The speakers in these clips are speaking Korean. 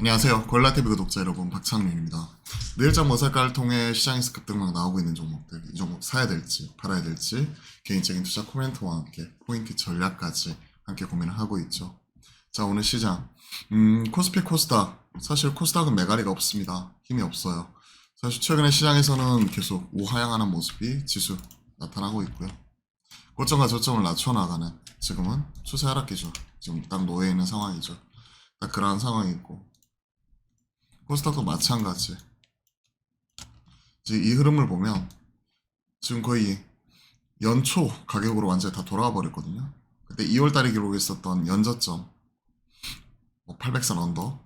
안녕하세요. 골라TV 구독자 여러분, 박창민입니다. 내일장 모살가를 통해 시장에서 급등락 나오고 있는 종목들, 이 종목 사야 될지 팔아야 될지 개인적인 투자 코멘트와 함께 포인트 전략까지 함께 고민을 하고 있죠. 자, 오늘 시장 코스피 코스닥, 사실 코스닥은 매가리가 없습니다. 힘이 없어요. 사실 최근에 시장에서는 계속 우하향하는 모습이 지수 나타나고 있고요. 고점과 저점을 낮춰나가는, 지금은 추세 하락 기조 지금 딱 놓여 있는 상황이죠. 딱 그러한 상황이고, 코스닥도 마찬가지. 이 흐름을 보면 지금 거의 연초 가격으로 완전히 다 돌아와 버렸거든요. 그때 2월달에 기록했었던 연저점 800선 언더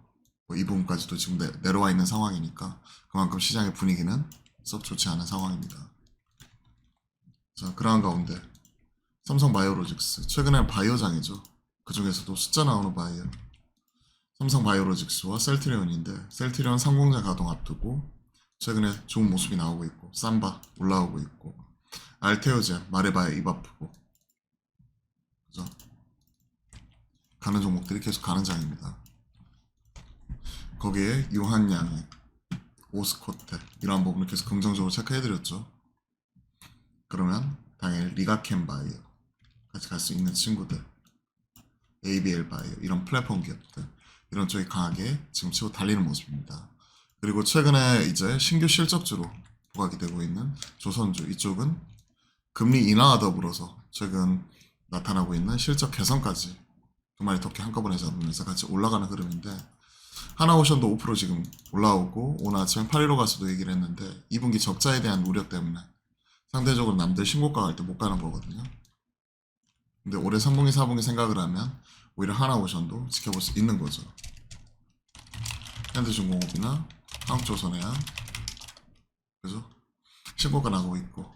이 부분까지도 지금 내려와 있는 상황이니까 그만큼 시장의 분위기는 썩 좋지 않은 상황입니다. 자, 그러한 가운데 삼성바이오로직스, 최근엔 바이오장이죠. 그 중에서도 숫자 나오는 바이오, 삼성바이오로직스와 셀트리온인데, 셀트리온 상공자 가동 앞두고 최근에 좋은 모습이 나오고 있고, 삼바 올라오고 있고, 알테오젠, 마레바이오 입 아프고, 그죠? 가는 종목들이 계속 가는 장입니다. 거기에 유한양의 오스코테 이러한 부분을 계속 긍정적으로 체크해드렸죠. 그러면 당연히 리가켄바이오 같이 갈 수 있는 친구들, ABL 바이오 이런 플랫폼 기업들, 이런 쪽이 강하게 지금 치고 달리는 모습입니다. 그리고 최근에 이제 신규 실적주로 부각이 되고 있는 조선주, 이쪽은 금리 인하와 더불어서 최근 나타나고 있는 실적 개선까지 두 마리 토끼 한꺼번에 잡으면서 같이 올라가는 흐름인데, 하나오션도 5% 지금 올라오고, 오늘 아침에 815 가서도 얘기를 했는데 2분기 적자에 대한 우려 때문에 상대적으로 남들 신고가 갈 때 못 가는 거거든요. 근데 올해 3분기 4분기 생각을 하면 오히려 하나오션도 지켜볼 수 있는 거죠. 현대중공업이나 한국조선해양, 그죠? 신고가 나고 있고,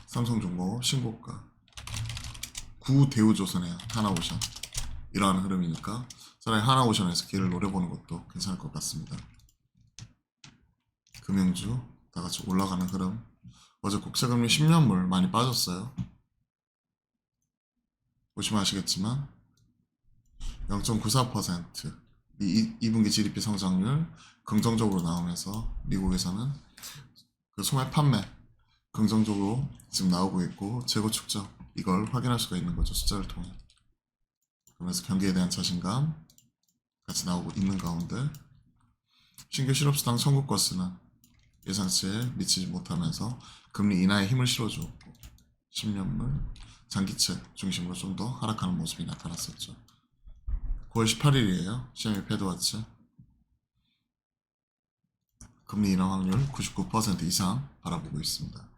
삼성중공업 신고가, 구대우조선해양, 하나오션 이러한 흐름이니까 차라리 하나오션에서 기회를 노려보는 것도 괜찮을 것 같습니다. 금융주 다 같이 올라가는 흐름. 어제 국채금리 10년물 많이 빠졌어요. 보시면 아시겠지만 0.94%, 2분기 GDP 성장률 긍정적으로 나오면서 미국에서는 그 소매 판매 긍정적으로 지금 나오고 있고, 재고 축적 이걸 확인할 수가 있는 거죠, 숫자를 통해. 그러면서 경기에 대한 자신감 같이 나오고 있는 가운데, 신규 실업수당 청구 건수는 예상치에 미치지 못하면서 금리 인하에 힘을 실어주었고, 10년물 장기채 중심으로 좀 더 하락하는 모습이 나타났었죠. 9월 18일이에요. CME 패드와치 금리 인하 확률 99% 이상 바라보고 있습니다.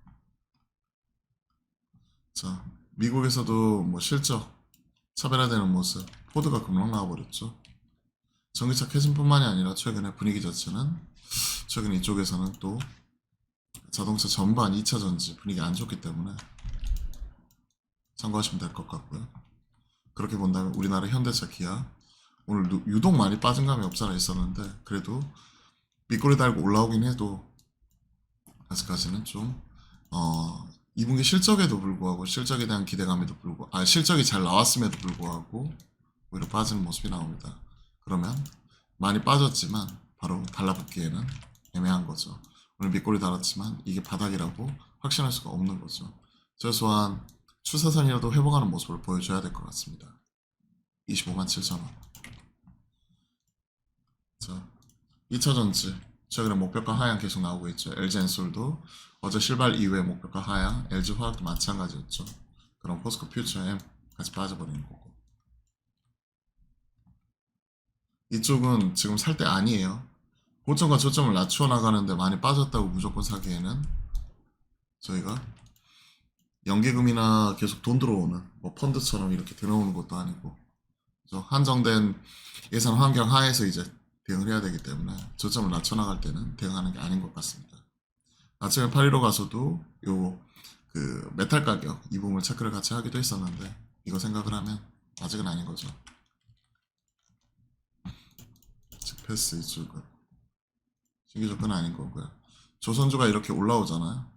자, 미국에서도 뭐 실적 차별화되는 모습, 포드가 금방 나와버렸죠. 전기차 캐즘뿐만이 아니라 최근에 분위기 자체는, 최근 이쪽에서는 또 자동차 전반 2차 전지 분위기 안 좋기 때문에 참고하시면 될 것 같고요. 그렇게 본다면 우리나라 현대차, 기아 오늘 유독 많이 빠진 감이 없잖아 있었는데, 그래도 밑꼬리 달고 올라오긴 해도 아직까지는 좀 2분기 실적에도 불구하고, 실적에 대한 기대감에도 불구하고, 실적이 잘 나왔음에도 불구하고 오히려 빠지는 모습이 나옵니다. 그러면 많이 빠졌지만 바로 달라붙기에는 애매한 거죠. 오늘 밑꼬리 달았지만 이게 바닥이라고 확신할 수가 없는 거죠. 최소한 추세선이라도 회복하는 모습을 보여줘야 될 것 같습니다. 25만 7천 원. 자, 2차전지 최근에 목표가 하향 계속 나오고 있죠. LG엔솔도 어제 실발 이후에 목표가 하향, LG화학도 마찬가지였죠. 그럼 포스코 퓨처엠 같이 빠져버리는 거고, 이쪽은 지금 살 때 아니에요. 고점과 저점을 낮추어 나가는데 많이 빠졌다고 무조건 사기에는, 저희가 연계금이나 계속 돈 들어오는 뭐 펀드처럼 이렇게 들어오는 것도 아니고, 그죠? 한정된 예산 환경 하에서 이제 대응을 해야 되기 때문에 저점을 낮춰 나갈 때는 대응하는 게 아닌 것 같습니다. 아침에 815 가서도 요 그 메탈 가격 이 부분을 체크를 같이 하기도 했었는데, 이거 생각을 하면 아직은 아닌 거죠. 즉 패스 이쪽은 신규 접근은 아닌 거고요. 조선주가 이렇게 올라오잖아요.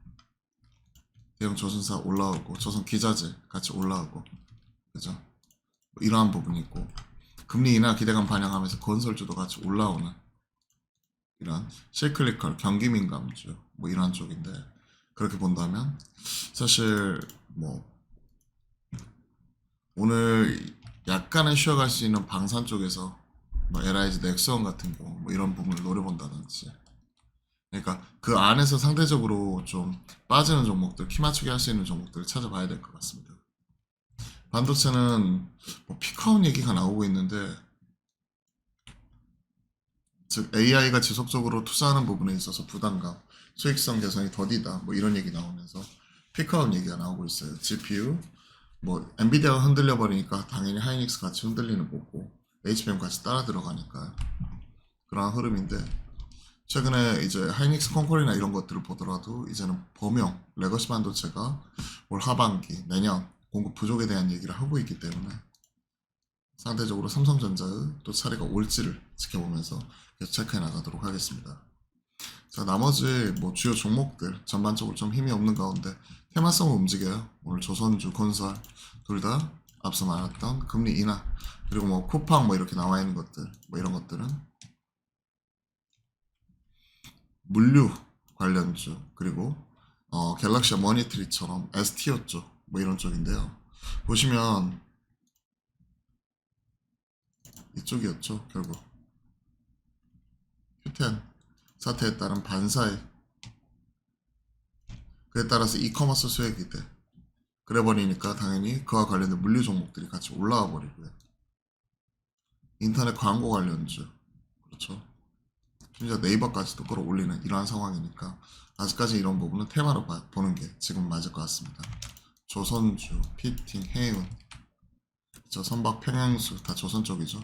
대형 조선사 올라오고, 조선 기자재 같이 올라오고, 그죠? 뭐 이러한 부분이 있고, 금리 인하 기대감 반영하면서 건설주도 같이 올라오는 이런 시클리컬 경기 민감주 뭐 이런 쪽인데, 그렇게 본다면 사실 뭐 오늘 약간은 쉬어갈 수 있는 방산 쪽에서 뭐 LIG 넥스원 같은 경우 뭐 이런 부분을 노려본다든지, 그러니까 그 안에서 상대적으로 좀 빠지는 종목들, 키 맞추기 할 수 있는 종목들을 찾아봐야 될 것 같습니다. 반도체는 뭐 피크아웃 얘기가 나오고 있는데, 즉 AI가 지속적으로 투자하는 부분에 있어서 부담감, 수익성 개선이 더디다 뭐 이런 얘기 나오면서 피크아웃 얘기가 나오고 있어요. GPU 뭐 엔비디아가 흔들려 버리니까 당연히 하이닉스 같이 흔들리는 거고 HBM 같이 따라 들어가니까 그런 흐름인데, 최근에 이제 하이닉스 콘콜이나 이런 것들을 보더라도 이제는 범용 레거시 반도체가 올 하반기 내년 공급 부족에 대한 얘기를 하고 있기 때문에 상대적으로 삼성전자의 또 차례가 올지를 지켜보면서 계속 체크해 나가도록 하겠습니다. 자, 나머지 뭐 주요 종목들 전반적으로 좀 힘이 없는 가운데 테마성으로 움직여요. 오늘 조선주, 건설 둘 다 앞서 말했던 금리 인하, 그리고 뭐 쿠팡 뭐 이렇게 나와 있는 것들, 뭐 이런 것들은 물류 관련주, 그리고 갤럭시와 머니트리처럼 STO 쪽 뭐 이런 쪽인데요. 보시면 이쪽이었죠. 결국 q10 사태에 따른 반사에, 그에 따라서 이커머스 수혜 기대, 그래 버리니까 당연히 그와 관련된 물류 종목들이 같이 올라와 버리고요. 인터넷 광고 관련주, 그렇죠. 심지어 네이버까지도 끌어올리는 이러한 상황이니까 아직까지 이런 부분은 테마로 보는 게 지금 맞을 것 같습니다. 조선주, 피팅, 해운, 저 선박 평양수 다 조선 쪽이죠.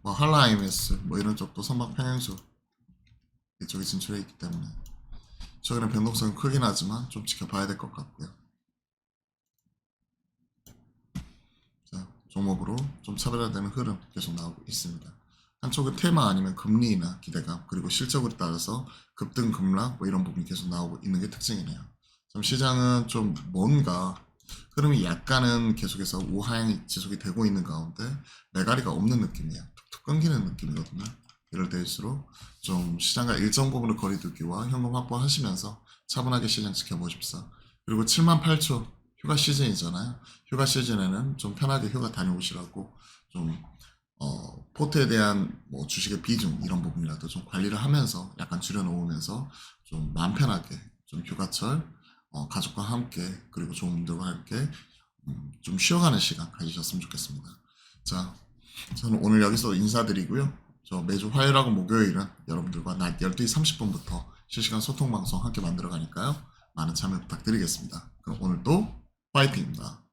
뭐 한라 IMS 뭐 이런 쪽도 선박 평양수 이쪽에 진출해 있기 때문에 최근에 변동성은 크긴 하지만 좀 지켜봐야 될 것 같고요. 자, 종목으로 좀 차별화되는 흐름 계속 나오고 있습니다. 한쪽은 테마 아니면 금리나 기대감, 그리고 실적으로 따라서 급등 급락 뭐 이런 부분이 계속 나오고 있는 게 특징이네요. 좀 시장은 좀 뭔가 흐름이 약간은 계속해서 우하향이 지속이 되고 있는 가운데 매가리가 없는 느낌이에요. 툭툭 끊기는 느낌이거든요. 이럴 때일수록 좀 시장과 일정 부분의 거리두기와 현금 확보하시면서 차분하게 시장 지켜보십사. 그리고 7만 8초 휴가 시즌이잖아요. 휴가 시즌에는 좀 편하게 휴가 다녀오시라고 좀 포트에 대한 뭐 주식의 비중 이런 부분이라도 좀 관리를 하면서 약간 줄여놓으면서 좀 마음 편하게 좀 휴가철 가족과 함께 그리고 좋은 분들과 함께 좀 쉬어가는 시간 가지셨으면 좋겠습니다. 자, 저는 오늘 여기서 인사드리고요. 저 매주 화요일하고 목요일은 여러분들과 낮 12시 30분부터 실시간 소통 방송 함께 만들어 가니까요. 많은 참여 부탁드리겠습니다. 그럼 오늘도 파이팅입니다.